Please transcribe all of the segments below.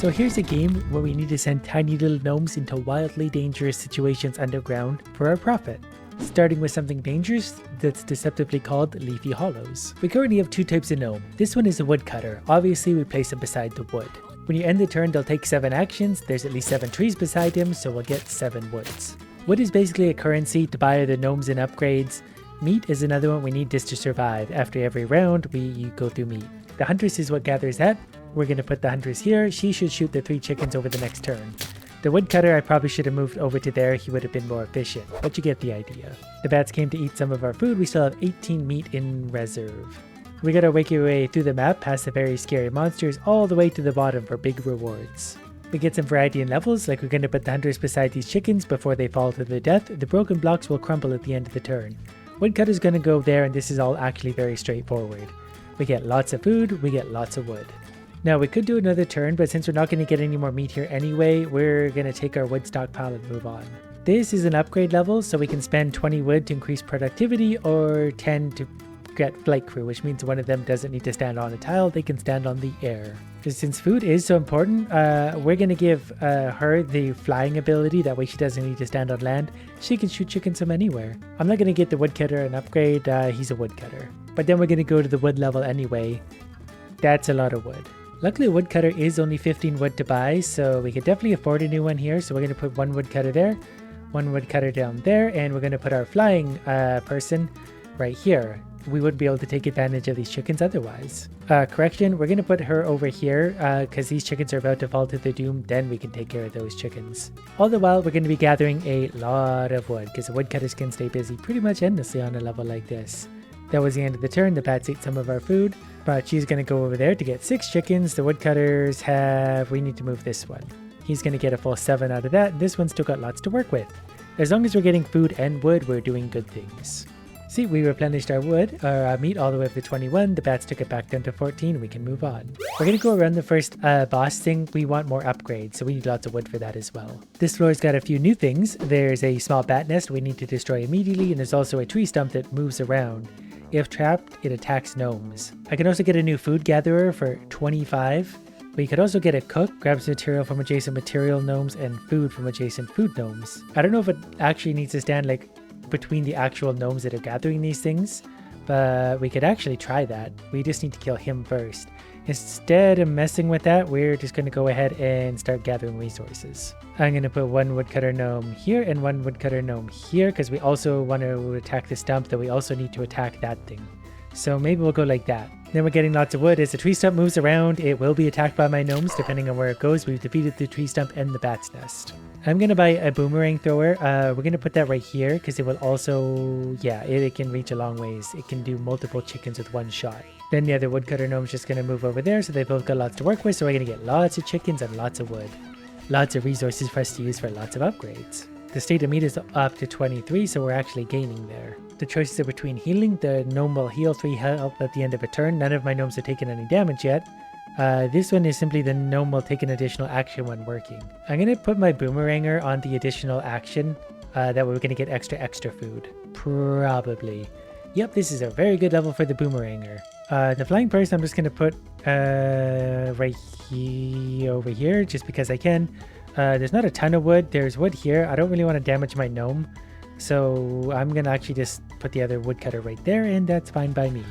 So here's a game where we need to send tiny little gnomes into wildly dangerous situations underground for our profit. Starting with something dangerous that's deceptively called leafy hollows. We currently have two types of gnome. This one is a woodcutter. Obviously we place him beside the wood. When you end the turn, they'll take 7 actions. There's at least 7 trees beside him, so we'll get 7 woods. Wood is basically a currency to buy the gnomes and upgrades. Meat is another one we need just to survive. After every round, we go through meat. The huntress is what gathers that. We're going to put the huntress here. She should shoot the 3 chickens over the next turn. The woodcutter I probably should have moved over to there. He would have been more efficient, but you get the idea. The bats came to eat some of our food. We still have 18 meat in reserve. We gotta wake our way through the map past the very scary monsters all the way to the bottom for big rewards. We get some variety in levels, like we're gonna put the hunters beside these chickens before they fall to their death. The broken blocks will crumble at the end of the turn. Woodcutter's gonna go there, and this is all actually very straightforward. We get lots of food, we get lots of wood. Now we could do another turn, but since we're not gonna get any more meat here anyway, we're gonna take our wood stockpile and move on. This is an upgrade level, so we can spend 20 wood to increase productivity or 10 to get flight crew, which means one of them doesn't need to stand on a tile, they can stand on the air. Since food is so important, we're going to give her the flying ability, that way she doesn't need to stand on land. She can shoot chickens from anywhere. I'm not going to get the woodcutter an upgrade, he's a woodcutter. But then we're going to go to the wood level anyway. That's a lot of wood. Luckily a woodcutter is only 15 wood to buy, so we could definitely afford a new one here. So we're going to put 1 woodcutter there, 1 woodcutter down there, and we're going to put our flying person right here. We wouldn't be able to take advantage of these chickens otherwise. Correction, we're going to put her over here because these chickens are about to fall to their doom, then we can take care of those chickens. All the while, we're going to be gathering a lot of wood because the woodcutters can stay busy pretty much endlessly on a level like this. That was the end of the turn. The bats ate some of our food, but she's going to go over there to get 6 chickens. The woodcutters have... we need to move this one. He's going to get a full 7 out of that. This one's still got lots to work with. As long as we're getting food and wood, we're doing good things. See, we replenished our wood, our meat all the way up to 21. The bats took it back down to 14. We can move on. We're going to go around the first boss thing. We want more upgrades, so we need lots of wood for that as well. This floor's got a few new things. There's a small bat nest we need to destroy immediately, and there's also a tree stump that moves around. If trapped, it attacks gnomes. I can also get a new food gatherer for 25. We could also get a cook, grabs material from adjacent material gnomes and food from adjacent food gnomes. I don't know if it actually needs to stand like between the actual gnomes that are gathering these things, but we could actually try that. We just need to kill him first. Instead of messing with that, we're just going to go ahead and start gathering resources. I'm going to put 1 woodcutter gnome here and 1 woodcutter gnome here because we also want to attack the stump, that we also need to attack that thing. So maybe we'll go like that. Then we're getting lots of wood. As the tree stump moves around, it will be attacked by my gnomes depending on where it goes. We've defeated the tree stump and the bat's nest. I'm going to buy a boomerang thrower. We're going to put that right here because it will also, yeah, it can reach a long ways. It can do multiple chickens with 1 shot. Then the other woodcutter gnome's just going to move over there, so they both got lots to work with. So we're going to get lots of chickens and lots of wood. Lots of resources for us to use for lots of upgrades. The state of meat is up to 23, so we're actually gaining there. The choices are between healing. The gnome will heal 3 health at the end of a turn. None of my gnomes have taken any damage yet. This one is simply the gnome will take an additional action when working. I'm going to put my boomeranger on the additional action. That way we're going to get extra food. Probably. Yep, this is a very good level for the boomeranger. The flying person I'm just going to put right over here just because I can. There's not a ton of wood. There's wood here. I don't really want to damage my gnome. So I'm going to actually just put the other woodcutter right there, and that's fine by me.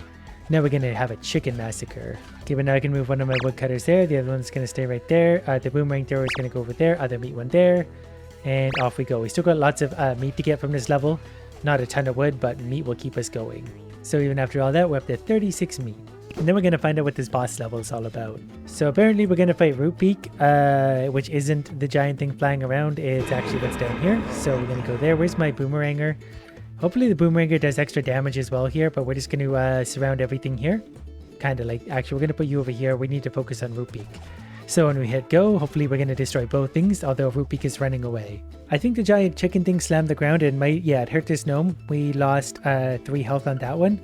Now we're going to have a chicken massacre. Okay, but now I can move one of my woodcutters there. The other one's going to stay right there. The boomerang thrower is going to go over there. Other meat one there. And off we go. We still got lots of meat to get from this level. Not a ton of wood, but meat will keep us going. So even after all that, we're up to 36 meat. And then we're going to find out what this boss level is all about. So apparently we're going to fight rootbeak, which isn't the giant thing flying around. It's actually what's down here. So we're going to go there. Where's my boomeranger? Hopefully the boomeranger does extra damage as well here, but we're just going to surround everything here. Kind of like, actually, we're going to put you over here. We need to focus on rootbeak. So when we hit go, hopefully we're going to destroy both things, although rootbeak is running away. I think the giant chicken thing slammed the ground and might, yeah, it hurt this gnome. We lost 3 health on that one.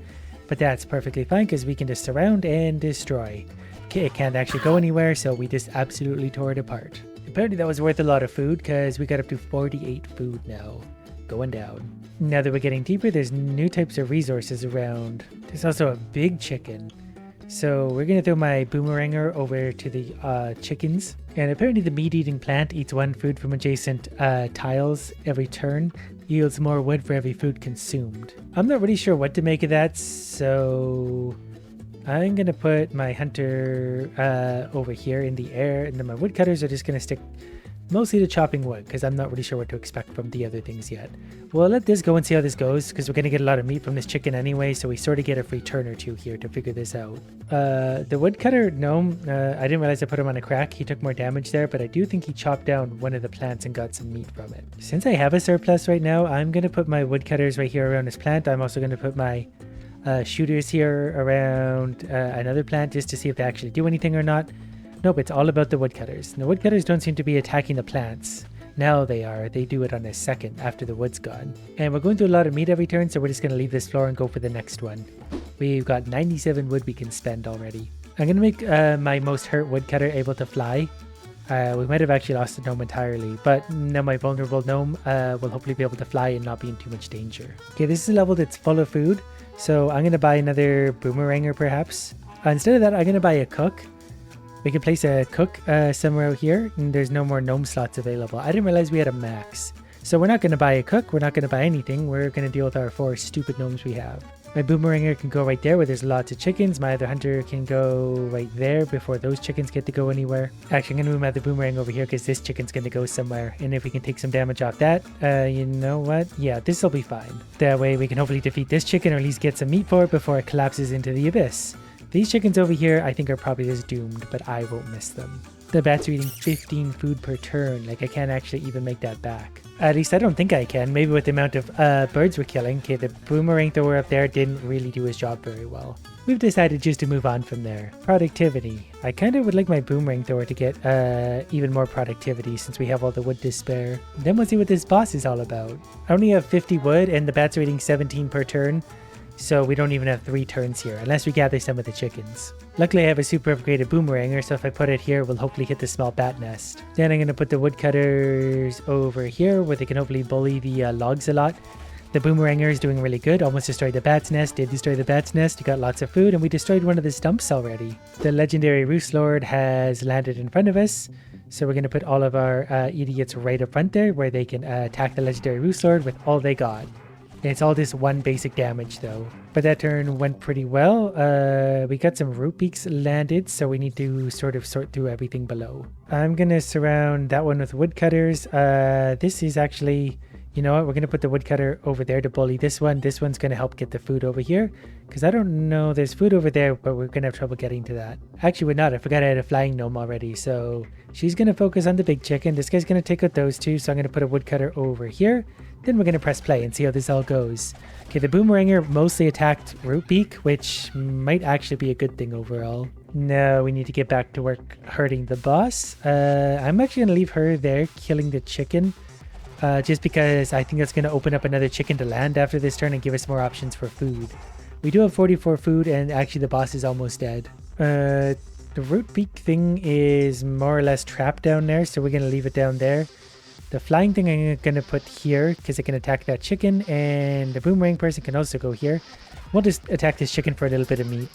But that's perfectly fine because we can just surround and destroy. Okay, it can't actually go anywhere, so we just absolutely tore it apart. Apparently that was worth a lot of food because we got up to 48 food now. Going down. Now that we're getting deeper, there's new types of resources around. There's also a big chicken. So we're going to throw my boomeranger over to the chickens. And apparently the meat-eating plant eats one food from adjacent tiles every turn, yields more wood for every food consumed. I'm not really sure what to make of that, so I'm gonna put my hunter over here in the air, and then my woodcutters are just gonna stick mostly to chopping wood, because I'm not really sure what to expect from the other things yet. We'll let this go and see how this goes, because we're going to get a lot of meat from this chicken anyway, so we sort of get a free turn or two here to figure this out. The woodcutter gnome, I didn't realize I put him on a crack. He took more damage there, but I do think he chopped down one of the plants and got some meat from it. Since I have a surplus right now, I'm going to put my woodcutters right here around this plant. I'm also going to put my shooters here around another plant just to see if they actually do anything or not. Nope, it's all about the woodcutters. The woodcutters don't seem to be attacking the plants. Now they are. They do it on a second after the wood's gone. And we're going through a lot of meat every turn, so we're just going to leave this floor and go for the next one. We've got 97 wood we can spend already. I'm going to make my most hurt woodcutter able to fly. We might have actually lost the gnome entirely, but now my vulnerable gnome will hopefully be able to fly and not be in too much danger. Okay, this is a level that's full of food, so I'm going to buy another boomeranger perhaps. Instead of that, I'm going to buy a cook. We can place a cook somewhere out here, and there's no more gnome slots available. I didn't realize we had a max. So we're not going to buy a cook, we're not going to buy anything, we're going to deal with our 4 stupid gnomes we have. My boomeranger can go right there where there's lots of chickens. My other hunter can go right there before those chickens get to go anywhere. Actually, I'm going to move my other boomerang over here because this chicken's going to go somewhere. And if we can take some damage off that, you know what? Yeah, this will be fine. That way we can hopefully defeat this chicken or at least get some meat for it before it collapses into the abyss. These chickens over here I think are probably just doomed, but I won't miss them. The bats are eating 15 food per turn, like I can't actually even make that back. At least I don't think I can, maybe with the amount of birds we're killing. Okay, the boomerang thrower up there didn't really do his job very well. We've decided just to move on from there. Productivity. I kind of would like my boomerang thrower to get even more productivity since we have all the wood to spare. Then we'll see what this boss is all about. I only have 50 wood and the bats are eating 17 per turn. So we don't even have 3 turns here, unless we gather some of the chickens. Luckily I have a super upgraded boomeranger, so if I put it here, we'll hopefully hit the small bat nest. Then I'm going to put the woodcutters over here, where they can hopefully bully the logs a lot. The boomeranger is doing really good, almost destroyed the bat's nest, did destroy the bat's nest, you got lots of food, and we destroyed one of the stumps already. The legendary roostlord has landed in front of us, so we're going to put all of our idiots right up front there, where they can attack the legendary roostlord with all they got. It's all this one basic damage though. But that turn went pretty well. We got some rootbeaks landed, so we need to sort through everything below. I'm going to surround that one with woodcutters. This is actually, you know what, we're going to put the woodcutter over there to bully this one. This one's going to help get the food over here. Because I don't know, there's food over there, but we're going to have trouble getting to that. Actually, we're not. I forgot I had a flying gnome already, so she's going to focus on the big chicken. This guy's going to take out those 2, so I'm going to put a woodcutter over here. Then we're going to press play and see how this all goes. Okay, the boomeranger mostly attacked rootbeak, which might actually be a good thing overall. Now we need to get back to work hurting the boss. I'm actually going to leave her there killing the chicken. Just because I think that's going to open up another chicken to land after this turn and give us more options for food. We do have 44 food, and actually the boss is almost dead. The rootbeak thing is more or less trapped down there, so we're going to leave it down there. The flying thing I'm going to put here because it can attack that chicken, and the boomerang person can also go here. We'll just attack this chicken for a little bit of meat.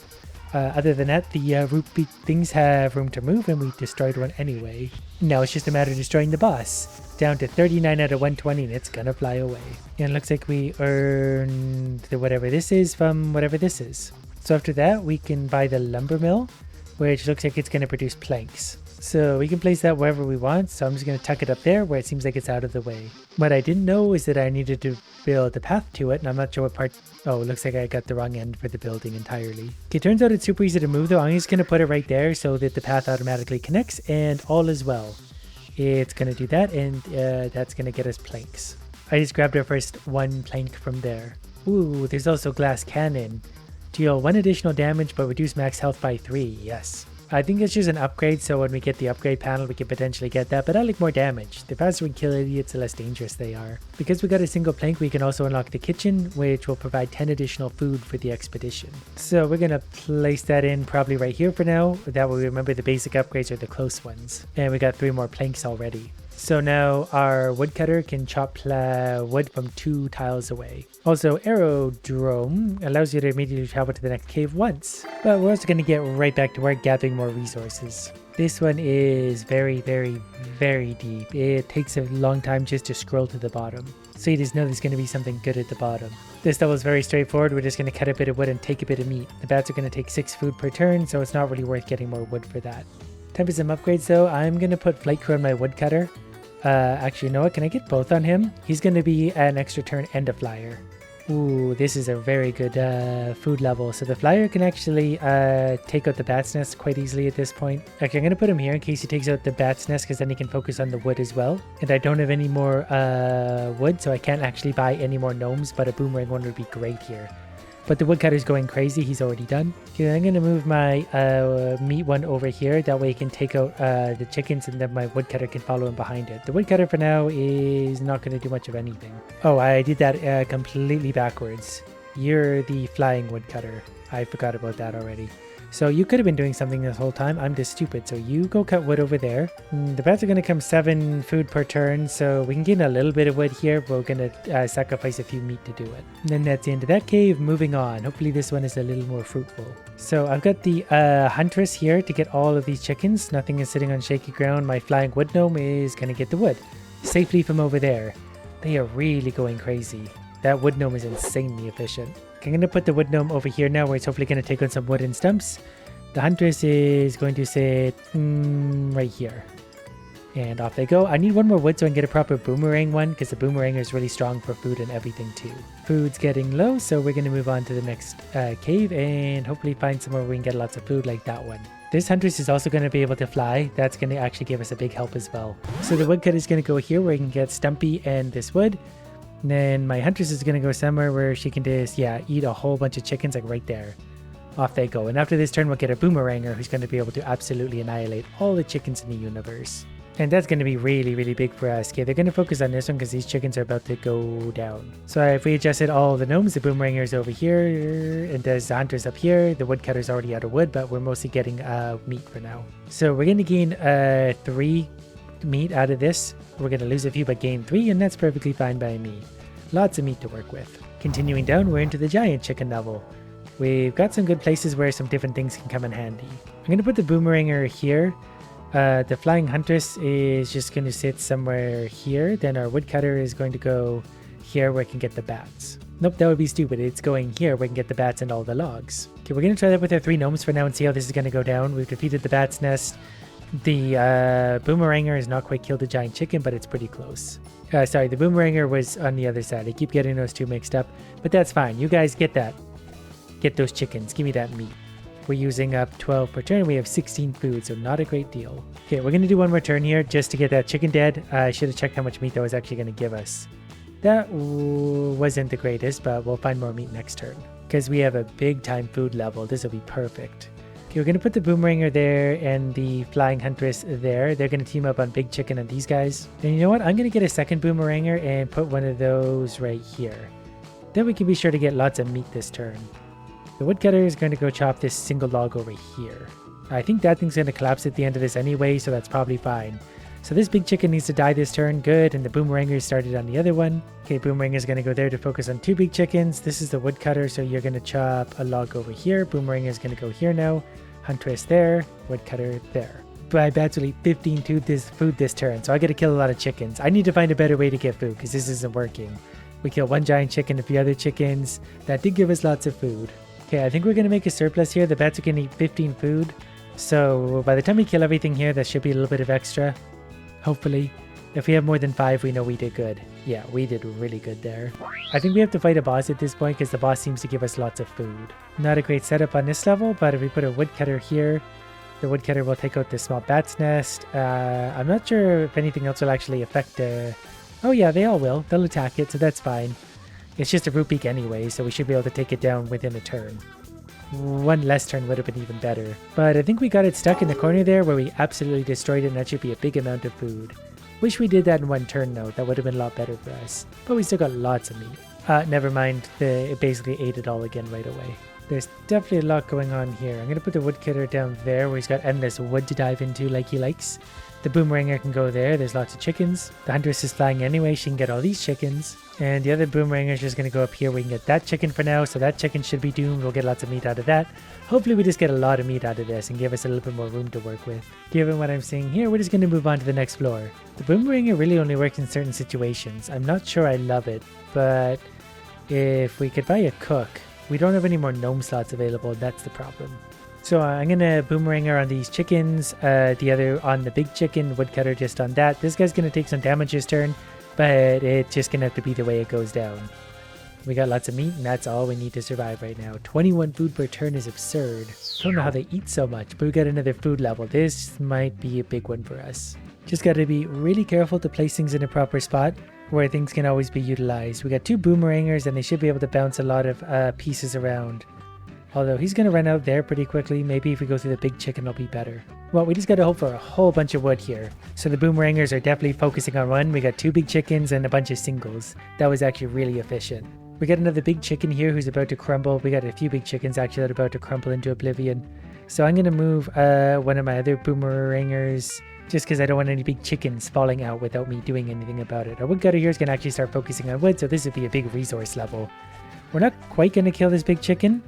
Other than that, the rootbeak things have room to move, and we destroyed one anyway. Now it's just a matter of destroying the boss. Down to 39 out of 120, and it's gonna fly away. And it looks like we earned the whatever this is from whatever this is. So after that, we can buy the lumber mill, which looks like it's gonna produce planks. So we can place that wherever we want, so I'm just going to tuck it up there where it seems like it's out of the way. What I didn't know is that I needed to build a path to it, and I'm not sure what part... Oh, it looks like I got the wrong end for the building entirely. Okay, turns out it's super easy to move though. I'm just going to put it right there so that the path automatically connects, and all is well. It's going to do that, and that's going to get us planks. I just grabbed our first 1 plank from there. Ooh, there's also glass cannon. Deal 1 additional damage but reduce max health by 3, yes. I think it's just an upgrade, so when we get the upgrade panel we can potentially get that, but I like more damage. The faster we kill idiots, the less dangerous they are. Because we got a single plank, we can also unlock the kitchen, which will provide 10 additional food for the expedition. So we're going to place that in probably right here for now. That way we remember the basic upgrades are the close ones. And we got 3 more planks already. So now our woodcutter can chop wood from 2 tiles away. Also, aerodrome allows you to immediately travel to the next cave once. But we're also going to get right back to work gathering more resources. This one is very, very, very deep. It takes a long time just to scroll to the bottom. So you just know there's going to be something good at the bottom. This level is very straightforward. We're just going to cut a bit of wood and take a bit of meat. The bats are going to take 6 food per turn, so it's not really worth getting more wood for that. Time for some upgrades though. I'm going to put Flight Crew on my woodcutter. Actually, you know what? Can I get both on him? He's going to be an extra turn and a flyer. Ooh, this is a very good food level. So the flyer can actually take out the bat's nest quite easily at this point. Actually, I'm going to put him here in case he takes out the bat's nest because then he can focus on the wood as well. And I don't have any more wood, so I can't actually buy any more gnomes, but a boomerang one would be great here. But the woodcutter's going crazy. He's already done. Okay, I'm going to move my meat one over here. That way he can take out the chickens and then my woodcutter can follow him behind it. The woodcutter for now is not going to do much of anything. Oh, I did that completely backwards. You're the flying woodcutter. I forgot about that already. So you could have been doing something this whole time. I'm just stupid. So you go cut wood over there. The bats are going to come 7 food per turn. So we can gain a little bit of wood here. But we're going to sacrifice a few meat to do it. And then that's the end of that cave. Moving on. Hopefully this one is a little more fruitful. So I've got the huntress here to get all of these chickens. Nothing is sitting on shaky ground. My flying wood gnome is going to get the wood safely from over there. They are really going crazy. That wood gnome is insanely efficient. I'm going to put the wood gnome over here now where it's hopefully going to take on some wooden stumps. The huntress is going to sit right here. And off they go. I need one more wood so I can get a proper boomerang one because the boomerang is really strong for food and everything too. Food's getting low, so we're going to move on to the next cave and hopefully find somewhere where we can get lots of food like that one. This huntress is also going to be able to fly. That's going to actually give us a big help as well. So the woodcut is going to go here where we can get Stumpy and this wood. And then my huntress is going to go somewhere where she can just, eat a whole bunch of chickens, like right there. Off they go. And after this turn, we'll get a boomeranger who's going to be able to absolutely annihilate all the chickens in the universe. And that's going to be really, really big for us. Okay, they're going to focus on this one because these chickens are about to go down. So if we adjusted all the gnomes, the boomeranger is over here, and there's the hunters up here. The woodcutter's already out of wood, but we're mostly getting meat for now. So we're going to gain 3 meat out of this. We're going to lose a few, but gain 3, and that's perfectly fine by me. Lots of meat to work with. Continuing down, we're into the giant chicken level. We've got some good places where some different things can come in handy. I'm going to put the boomeranger here. The flying huntress is just going to sit somewhere here. Then our woodcutter is going to go here where we can get the bats. Nope, that would be stupid. It's going here where we can get the bats and all the logs. Okay, we're going to try that with our 3 gnomes for now and see how this is going to go down. We've defeated the bat's nest. The boomeranger has not quite killed the giant chicken, but it's pretty close. Sorry, the boomeranger was on the other side. I keep getting those 2 mixed up, but that's fine. You guys get that. Get those chickens. Give me that meat. We're using up 12 per turn. We have 16 food, so not a great deal. Okay, we're going to do one more turn here just to get that chicken dead. I should have checked how much meat that was actually going to give us. That wasn't the greatest, but we'll find more meat next turn. Because we have a big time food level. This will be perfect. Okay, we're going to put the boomeranger there and the flying huntress there. They're going to team up on Big Chicken and these guys. And you know what? I'm going to get a second boomeranger and put one of those right here. Then we can be sure to get lots of meat this turn. The woodcutter is going to go chop this single log over here. I think that thing's going to collapse at the end of this anyway, so that's probably fine. So this big chicken needs to die this turn. Good. And the boomeranger started on the other one. Okay, boomeranger is going to go there to focus on 2 big chickens. This is the woodcutter, so you're going to chop a log over here. Boomeranger is going to go here now. Huntress there. Woodcutter there. My bats will eat 15 food this turn, so I got to kill a lot of chickens. I need to find a better way to get food because this isn't working. We killed 1 giant chicken, a few other chickens. That did give us lots of food. Okay, I think we're going to make a surplus here. The bats are going to eat 15 food. So by the time we kill everything here, there should be a little bit of extra. Hopefully. If we have more than 5, we know we did good. Yeah, we did really good there. I think we have to fight a boss at this point because the boss seems to give us lots of food. Not a great setup on this level, but if we put a woodcutter here, the woodcutter will take out this small bat's nest. I'm not sure if anything else will actually affect Oh yeah, they all will. They'll attack it, so that's fine. It's just a rootbeak anyway, so we should be able to take it down within a turn. 1 less turn would have been even better. But I think we got it stuck in the corner there where we absolutely destroyed it, and that should be a big amount of food. Wish we did that in 1 turn though. That would have been a lot better for us. But we still got lots of meat. Never mind. It basically ate it all again right away. There's definitely a lot going on here. I'm going to put the woodcutter down there where he's got endless wood to dive into like he likes. The boomeranger can go there. There's lots of chickens. The huntress is flying anyway. She can get all these chickens. And the other boomeranger is just going to go up here. We can get that chicken for now. So that chicken should be doomed. We'll get lots of meat out of that. Hopefully we just get a lot of meat out of this and give us a little bit more room to work with. Given what I'm seeing here, we're just going to move on to the next floor. The boomeranger really only works in certain situations. I'm not sure I love it, but if we could buy a cook, we don't have any more gnome slots available. That's the problem. So I'm going to boomeranger on these chickens, the other on the big chicken, woodcutter just on that. This guy's going to take some damage this turn, but it's just going to have to be the way it goes down. We got lots of meat, and that's all we need to survive right now. 21 food per turn is absurd. Don't know how they eat so much, but we got another food level. This might be a big one for us. Just got to be really careful to place things in a proper spot where things can always be utilized. We got 2 boomerangers, and they should be able to bounce a lot of pieces around. Although he's going to run out there pretty quickly. Maybe if we go through the big chicken, it'll be better. Well, we just got to hope for a whole bunch of wood here. So the boomerangers are definitely focusing on one. We got 2 big chickens and a bunch of singles. That was actually really efficient. We got another big chicken here who's about to crumble. We got a few big chickens actually that are about to crumble into oblivion. So I'm going to move one of my other boomerangers just because I don't want any big chickens falling out without me doing anything about it. Our woodcutter here is going to actually start focusing on wood, so this would be a big resource level. We're not quite going to kill this big chicken,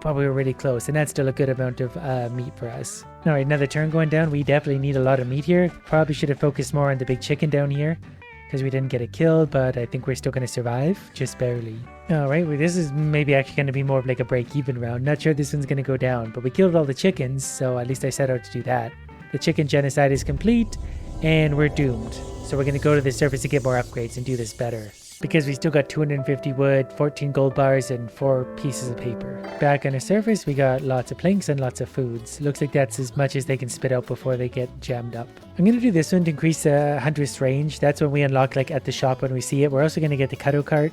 but we were really close, and that's still a good amount of meat for us. Alright, another turn going down. We definitely need a lot of meat here. Probably should have focused more on the big chicken down here because we didn't get it killed, but I think we're still going to survive, just barely. Alright, well, this is maybe actually going to be more of like a break-even round. Not sure this one's going to go down, but we killed all the chickens, so at least I set out to do that. The chicken genocide is complete, and we're doomed. So we're going to go to the surface to get more upgrades and do this better. Because we still got 250 wood, 14 gold bars, and 4 pieces of paper. Back on the surface, we got lots of planks and lots of foods. Looks like that's as much as they can spit out before they get jammed up. I'm going to do this one to increase the huntress range. That's when we unlock like at the shop when we see it. We're also going to get the cuddle cart.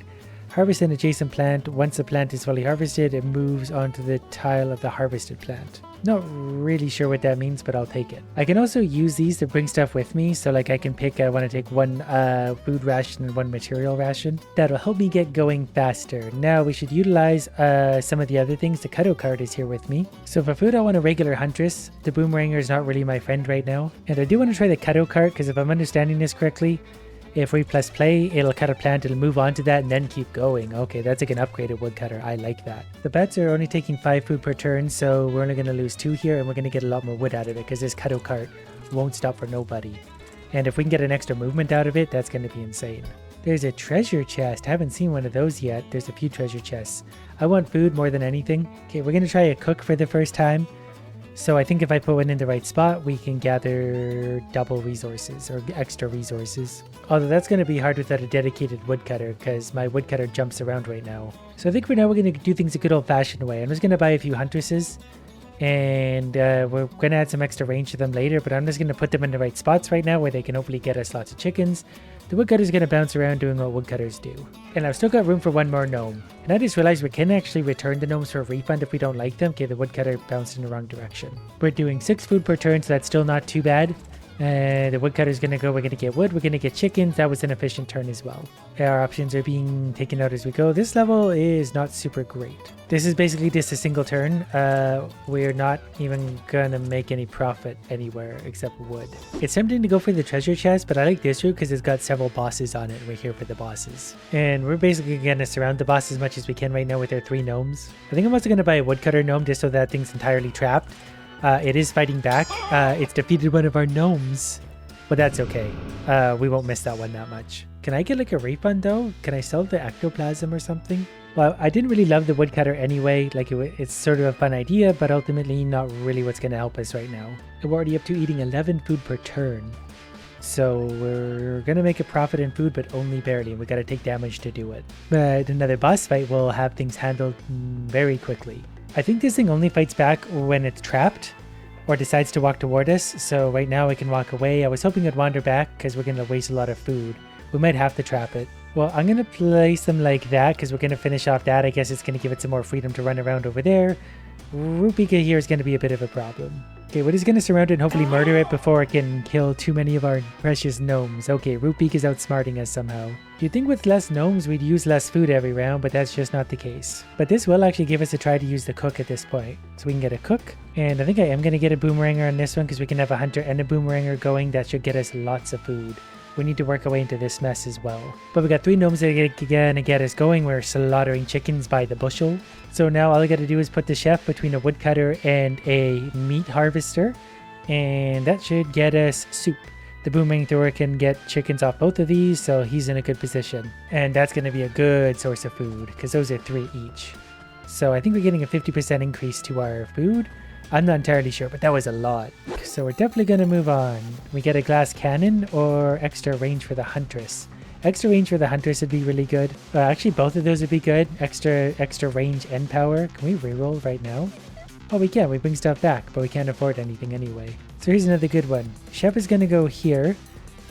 Harvest an adjacent plant. Once the plant is fully harvested, it moves onto the tile of the harvested plant. Not really sure what that means, but I'll take it. I can also use these to bring stuff with me. So like I can pick, I want to take 1 food ration and 1 material ration. That'll help me get going faster. Now we should utilize some of the other things. The cuddle cart is here with me. So for food, I want a regular huntress. The boomeranger is not really my friend right now. And I do want to try the cuddle cart because if I'm understanding this correctly, if we press play, it'll cut a plant, it'll move on to that and then keep going. Okay, that's like an upgraded woodcutter. I like that. The bats are only taking 5 food per turn, so we're only going to lose 2 here and we're going to get a lot more wood out of it because this cuddle cart won't stop for nobody. And if we can get an extra movement out of it, that's going to be insane. There's a treasure chest. I haven't seen one of those yet. There's a few treasure chests. I want food more than anything. Okay, we're going to try a cook for the first time. So I think if I put one in the right spot, we can gather double resources or extra resources. Although that's going to be hard without a dedicated woodcutter because my woodcutter jumps around right now. So I think for now we're going to do things a good old-fashioned way. I'm just going to buy a few huntresses and we're going to add some extra range to them later, but I'm just going to put them in the right spots right now where they can hopefully get us lots of chickens. The woodcutter's going to bounce around doing what woodcutters do. And I've still got room for 1 more gnome. And I just realized we can actually return the gnomes for a refund if we don't like them. Okay, the woodcutter bounced in the wrong direction. We're doing 6 food per turn, so that's still not too bad. The woodcutter's going to go, we're going to get wood, we're going to get chickens. That was an efficient turn as well. Our options are being taken out as we go. This level is not super great. This is basically just a single turn. We're not even going to make any profit anywhere except wood. It's tempting to go for the treasure chest, but I like this route because it's got several bosses on it. We're here for the bosses. And we're basically going to surround the boss as much as we can right now with our 3 gnomes. I think I'm also going to buy a woodcutter gnome just so that thing's entirely trapped. It is fighting back. It's defeated one of our gnomes, but that's okay. We won't miss that one that much. Can I get like a refund though? Can I sell the ectoplasm or something? Well, I didn't really love the woodcutter anyway. Like it's sort of a fun idea, but ultimately not really what's going to help us right now. And we're already up to eating 11 food per turn. So we're going to make a profit in food, but only barely. We got to take damage to do it. But another boss fight will have things handled very quickly. I think this thing only fights back when it's trapped or decides to walk toward us. So right now it can walk away. I was hoping it'd wander back because we're going to waste a lot of food. We might have to trap it. Well, I'm going to place them like that because we're going to finish off that. I guess it's going to give it some more freedom to run around over there. Rootbeak here is going to be a bit of a problem. Okay, we're just going to surround it and hopefully murder it before it can kill too many of our precious gnomes. Okay, Rootbeak is outsmarting us somehow. You'd think with less gnomes we'd use less food every round, but that's just not the case. But this will actually give us a try to use the cook at this point. So we can get a cook. And I think I am going to get a boomeranger on this one because we can have a hunter and a boomeranger going. That should get us lots of food. We need to work our way into this mess as well. But we got 3 gnomes that are gonna get us going. We're slaughtering chickens by the bushel. So now all I gotta do is put the chef between a woodcutter and a meat harvester. And that should get us soup. The boomerang thrower can get chickens off both of these, so he's in a good position. And that's gonna be a good source of food, because those are 3 each. So I think we're getting a 50% increase to our food. I'm not entirely sure, but that was a lot. So we're definitely going to move on. We get a glass cannon or extra range for the huntress. Extra range for the huntress would be really good. Actually, both of those would be good. Extra range and power. Can we reroll right now? Oh, we can. We bring stuff back, but we can't afford anything anyway. So here's another good one. Chef is going to go here.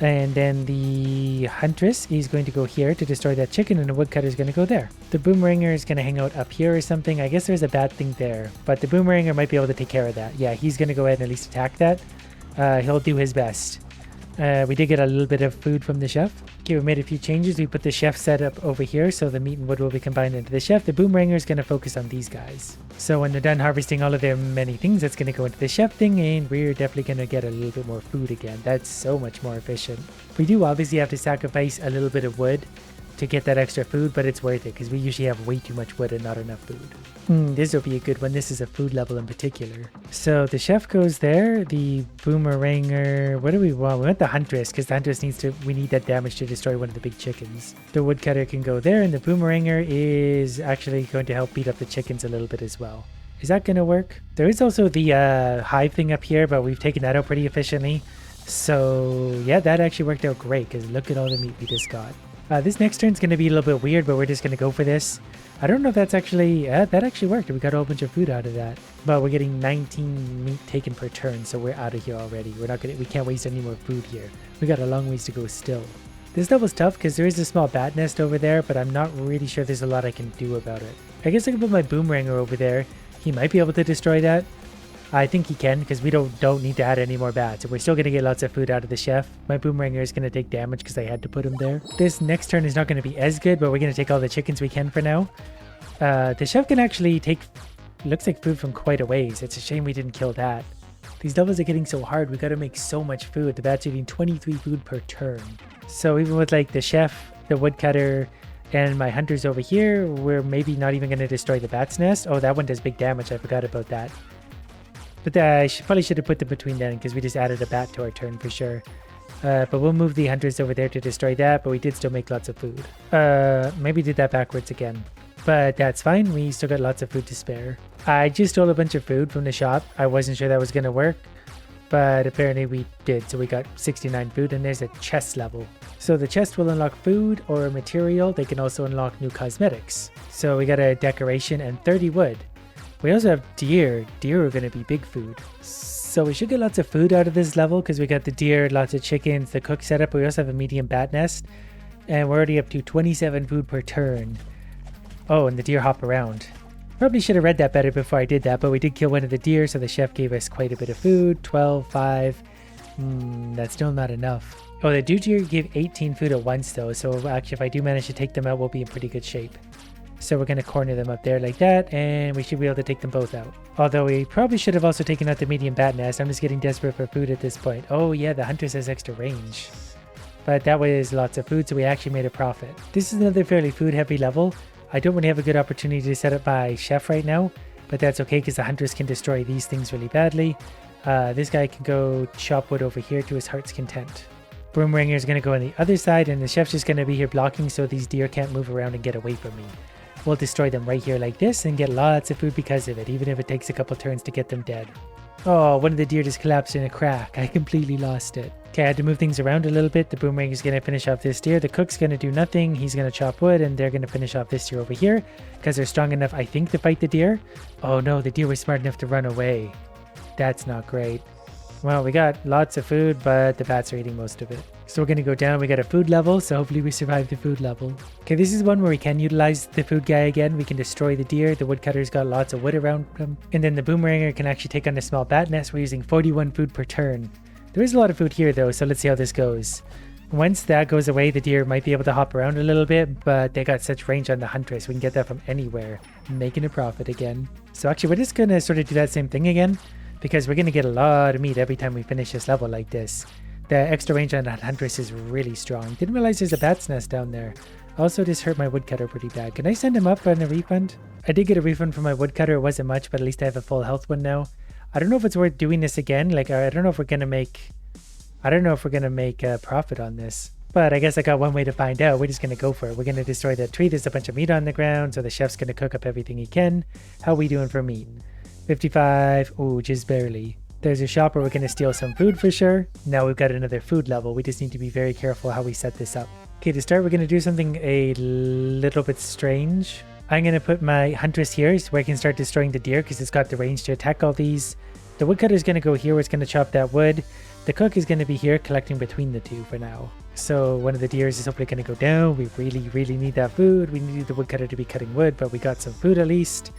And then the huntress is going to go here to destroy that chicken, and the woodcutter is going to go there. The boomeranger is going to hang out up here or something. I guess there's a bad thing there, but the boomeranger might be able to take care of that. Yeah, he's going to go ahead and at least attack that. He'll do his best. We did get a little bit of food from the chef. Okay, we made a few changes. We put the chef setup over here, so the meat and wood will be combined into the chef. The boomeranger is going to focus on these guys. So when they're done harvesting all of their many things, that's going to go into the chef thing, and we're definitely going to get a little bit more food again. That's so much more efficient. We do obviously have to sacrifice a little bit of wood to get that extra food, but it's worth it because we usually have way too much wood and not enough food. This will be a good one. This is a food level in particular. So the chef goes there. The boomeranger, what do we want? We want the huntress because the huntress we need that damage to destroy one of the big chickens. The woodcutter can go there, and the boomeranger is actually going to help beat up the chickens a little bit as well. Is that going to work? There is also the hive thing up here, but we've taken that out pretty efficiently. So yeah, that actually worked out great because look at all the meat we just got. This next turn is going to be a little bit weird, but we're just going to go for this. I don't know if that's actually... that actually worked. We got a whole bunch of food out of that. But we're getting 19 meat taken per turn, so we're out of here already. We can't waste any more food here. We got a long ways to go still. This level's tough because there is a small bat nest over there, but I'm not really sure there's a lot I can do about it. I guess I can put my boomeranger over there. He might be able to destroy that. I think he can because we don't need to add any more bats. We're still going to get lots of food out of the chef. My boomeranger is going to take damage because I had to put him there. This next turn is not going to be as good, but we're going to take all the chickens we can for now. The chef can actually take, looks like food from quite a ways. It's a shame we didn't kill that. These levels are getting so hard. We got to make so much food. The bats are eating 23 food per turn. So even with like the chef, the woodcutter, and my hunters over here, we're maybe not even going to destroy the bat's nest. Oh, that one does big damage. I forgot about that. But I probably should have put them between then because we just added a bat to our turn for sure. But we'll move the hunters over there to destroy that, but we did still make lots of food. Maybe did that backwards again. But that's fine, we still got lots of food to spare. I just stole a bunch of food from the shop. I wasn't sure that was going to work, but apparently we did. So we got 69 food, and there's a chest level. So the chest will unlock food or material. They can also unlock new cosmetics. So we got a decoration and 30 wood. We also have deer. Deer are going to be big food. So we should get lots of food out of this level because we got the deer, lots of chickens, the cook setup. We also have a medium bat nest. And we're already up to 27 food per turn. Oh, and the deer hop around. Probably should have read that better before I did that, but we did kill one of the deer, so the chef gave us quite a bit of food. 12, 5. That's still not enough. Oh, the deer give 18 food at once though, so actually if I do manage to take them out, we'll be in pretty good shape. So we're going to corner them up there like that, and we should be able to take them both out. Although we probably should have also taken out the medium bat nest. I'm just getting desperate for food at this point. Oh yeah, the hunter has extra range. But that was lots of food, so we actually made a profit. This is another fairly food heavy level. I don't really have a good opportunity to set up my chef right now, but that's okay because the hunters can destroy these things really badly. This guy can go chop wood over here to his heart's content. Boomeranger is going to go on the other side, and the chef's just going to be here blocking so these deer can't move around and get away from me. We'll destroy them right here like this and get lots of food because of it, even if it takes a couple turns to get them dead. Oh, one of the deer just collapsed in a crack. I completely lost it. Okay, I had to move things around a little bit. The boomerang is going to finish off this deer. The cook's going to do nothing. He's going to chop wood, and they're going to finish off this deer over here because they're strong enough, I think, to fight the deer. Oh no, the deer was smart enough to run away. That's not great. Well, we got lots of food, but the bats are eating most of it. So we're going to go down. We got a food level, so hopefully we survive the food level. Okay, this is one where we can utilize the food guy again. We can destroy the deer. The woodcutter's got lots of wood around him. And then the boomeranger can actually take on a small bat nest. We're using 41 food per turn. There is a lot of food here, though, so let's see how this goes. Once that goes away, the deer might be able to hop around a little bit, but they got such range on the huntress. We can get that from anywhere, making a profit again. So actually, we're just going to sort of do that same thing again, because we're going to get a lot of meat every time we finish this level like this. The extra range on that Huntress is really strong. Didn't realize there's a bat's nest down there. Also, this hurt my woodcutter pretty bad. Can I send him up on a refund? I did get a refund for my woodcutter. It wasn't much, but at least I have a full health one now. I don't know if it's worth doing this again. Like, I don't know if we're gonna make a profit on this. But I guess I got one way to find out. We're just gonna go for it. We're gonna destroy that tree. There's a bunch of meat on the ground, so the chef's gonna cook up everything he can. How are we doing for meat? 55. Ooh, just barely. There's a shop where we're gonna steal some food for sure. Now we've got another food level. We just need to be very careful how we set this up. Okay, to start, we're gonna do something a little bit strange. I'm gonna put my Huntress here so where I can start destroying the deer because it's got the range to attack all these. The woodcutter is gonna go here where it's gonna chop that wood. The cook is gonna be here collecting between the two for now. So one of the deers is hopefully gonna go down. We really need that food. We need the woodcutter to be cutting wood, but we got some food at least.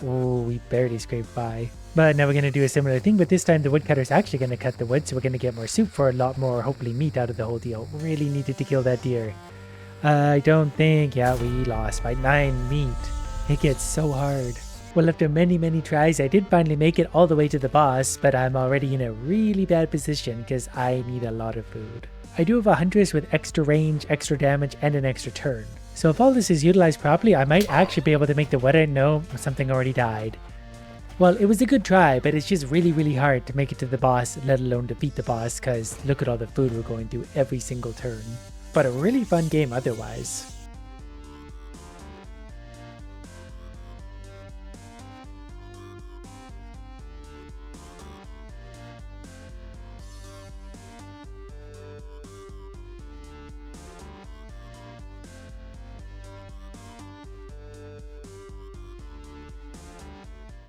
Oh, we barely scraped by. But now we're going to do a similar thing, but this time the woodcutter's actually going to cut the wood, so we're going to get more soup for a lot more, hopefully, meat out of the whole deal. Really needed to kill that deer. I don't think... Yeah, we lost by 9 meat. It gets so hard. Well, after many tries, I did finally make it all the way to the boss, but I'm already in a really bad position because I need a lot of food. I do have a Huntress with extra range, extra damage, and an extra turn. So if all this is utilized properly, I might actually be able to make the wedding. No, something already died. Well, it was a good try, but it's just really hard to make it to the boss, let alone defeat the boss, because look at all the food we're going through every single turn. But a really fun game otherwise.